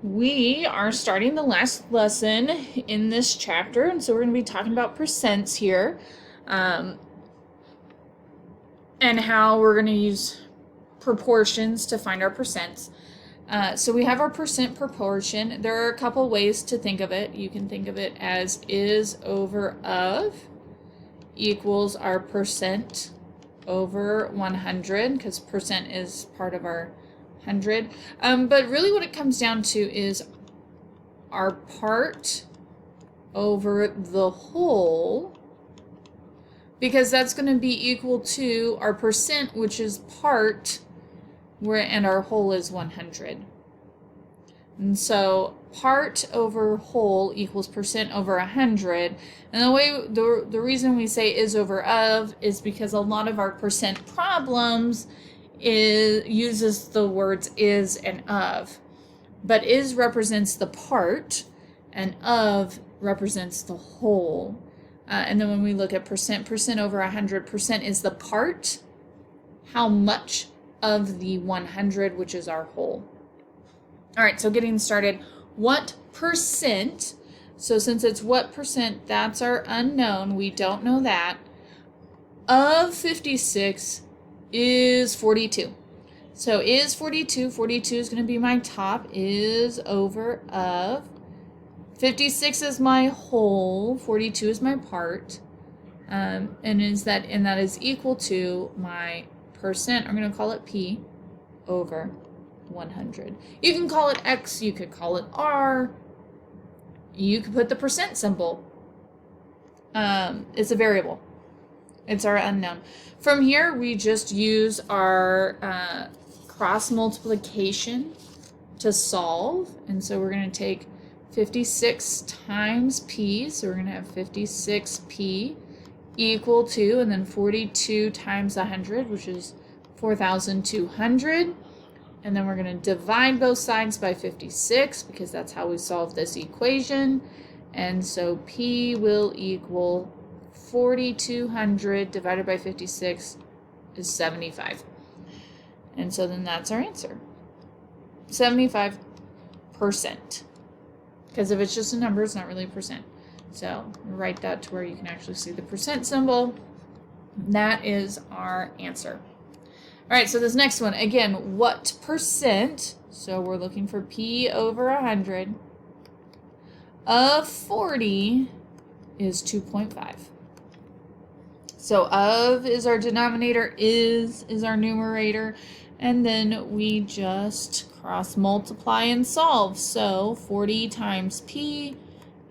We are starting the last lesson in this chapter, and so we're going to be talking about percents here, um, and how we're going to use proportions to find our percents. So we have our percent proportion. There are a couple ways to think of it. You can think of it as is over of equals our percent over 100, because percent is part of our 100. But really what it comes down to is our part over the whole, because that's going to be equal to our percent, which is part, and our whole is 100. And so part over whole equals percent over 100. And the reason we say is over of is because a lot of our percent problems uses the words is and of. But is represents the part, and of represents the whole. And then when we look at percent over 100% is the part, how much of the 100, which is our whole. All right, so getting started, what percent, so since it's what percent, that's our unknown, we don't know that, of 56 is 42. So is 42, 42 is going to be my top, is over of, 56 is my whole, 42 is my part, and that is equal to my percent, I'm going to call it P, over 100. You can call it X, you could call it R, you could put the percent symbol. It's a variable. It's our unknown. From here, we just use our cross multiplication to solve. And so we're going to take 56 times P, so we're going to have 56P equal to, and then 42 times 100, which is 4,200. And then we're going to divide both sides by 56 because that's how we solve this equation. And so P will equal 4,200 divided by 56 is 75. And so then that's our answer. 75%. Because if it's just a number, it's not really a percent. So write that to where you can actually see the percent symbol. That is our answer. All right, so this next one, again, what percent, so we're looking for P over 100, of 40 is 2.5. So of is our denominator, is our numerator, and then we just cross multiply and solve. So 40 times P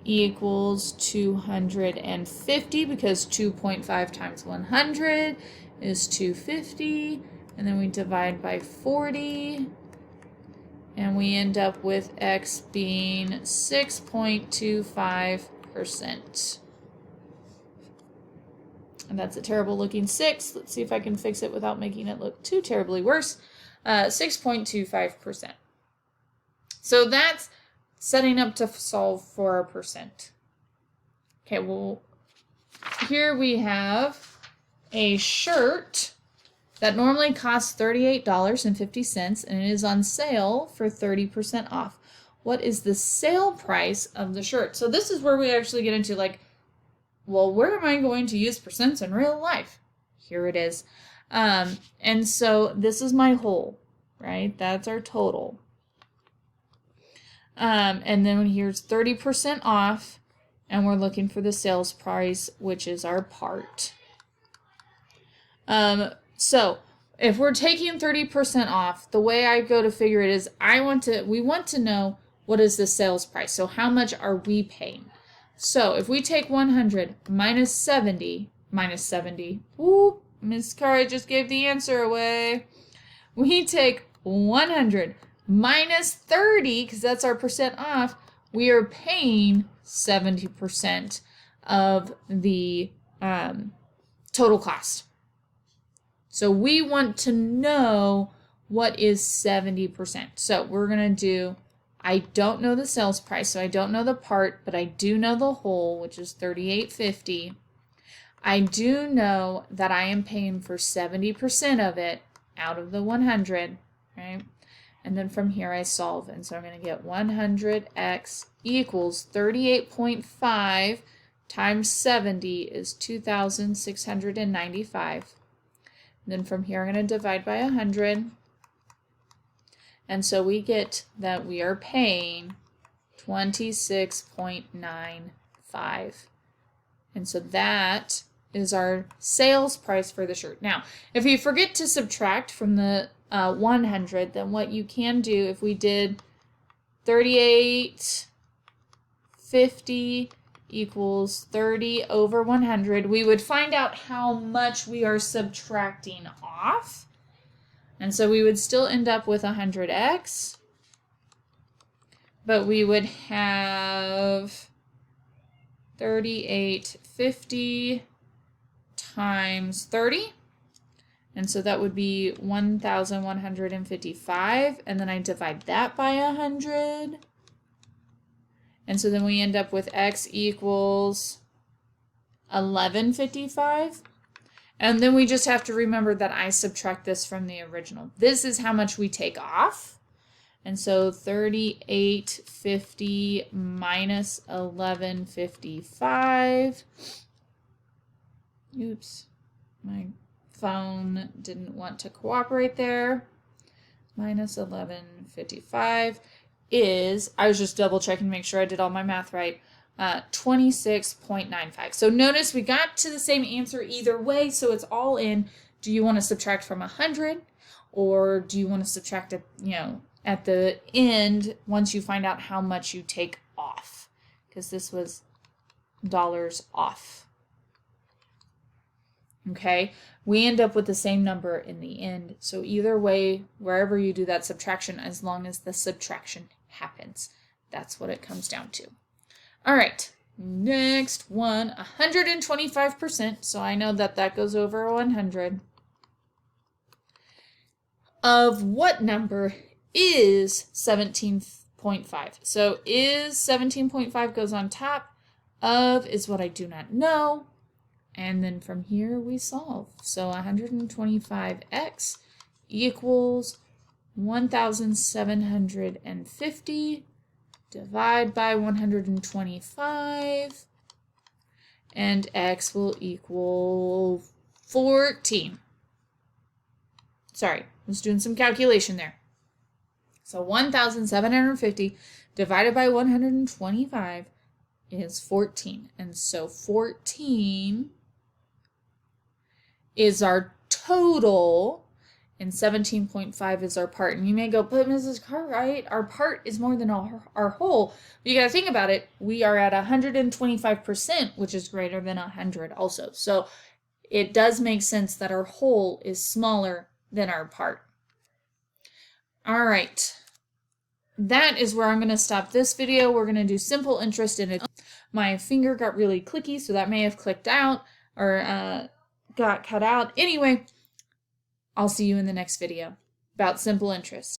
equals 250, because 2.5 times 100 is 250. And then we divide by 40, and we end up with X being 6.25%. And that's a terrible looking 6. Let's see if I can fix it without making it look too terribly worse. 6.25%. So that's setting up to solve for a percent. Okay, well, here we have a shirt that normally costs $38.50, and it is on sale for 30% off. What is the sale price of the shirt? So this is where we actually get into, like, well, where am I going to use percents in real life? Here it is. And so this is my whole, right? That's our total. And then here's 30% off, and we're looking for the sales price, which is our part. So if we're taking 30% off, the way I go to figure it is we want to know what is the sales price. So how much are we paying? So if we take 100 minus 70, whoop, Miss Cara just gave the answer away. We take 100 minus 30, because that's our percent off, we are paying 70% of the total cost. So we want to know what is 70%. So we're going to do, I don't know the sales price, so I don't know the part, but I do know the whole, which is $38.50. I do know that I am paying for 70% of it out of the 100, right? And then from here I solve. And so I'm going to get 100x equals 38.5 times 70 is 2,695. And then from here I'm going to divide by 100. And so we get that we are paying 26.95. And so that is our sales price for the shirt. Now, if you forget to subtract from the 100, then what you can do, if we did 38.50 equals 30 over 100, we would find out how much we are subtracting off. And so we would still end up with 100x, but we would have 38.50 times 30. And so that would be 1,155. And then I divide that by 100. And so then we end up with x equals 1155. And then we just have to remember that I subtract this from the original. This is how much we take off. And so 38.50 minus 1155. Oops, my phone didn't want to cooperate there. Minus 1155 is, I was just double checking to make sure I did all my math right, 26.95. So notice we got to the same answer either way, so it's all in. Do you want to subtract from 100, or do you want to subtract it, at the end once you find out how much you take off? Because this was dollars off. Okay, we end up with the same number in the end. So either way, wherever you do that subtraction, as long as the subtraction happens, that's what it comes down to. All right, next one, 125%. So I know that that goes over 100. Of what number is 17.5? So is 17.5 goes on top of is what I do not know. And then from here we solve. So 125x equals 1,750. Divide by 125. And x will equal 14. Sorry, I was doing some calculation there. So 1,750 divided by 125 is 14. And so 14 is our total, and 17.5 is our part. And you may go, but Mrs. Cartwright, our part is more than our whole. But you got to think about it. We are at 125%, which is greater than 100 also. So it does make sense that our whole is smaller than our part. All right. That is where I'm going to stop this video. We're going to do simple interest in it. My finger got really clicky, so that may have clicked out or got cut out. Anyway, I'll see you in the next video about simple interest.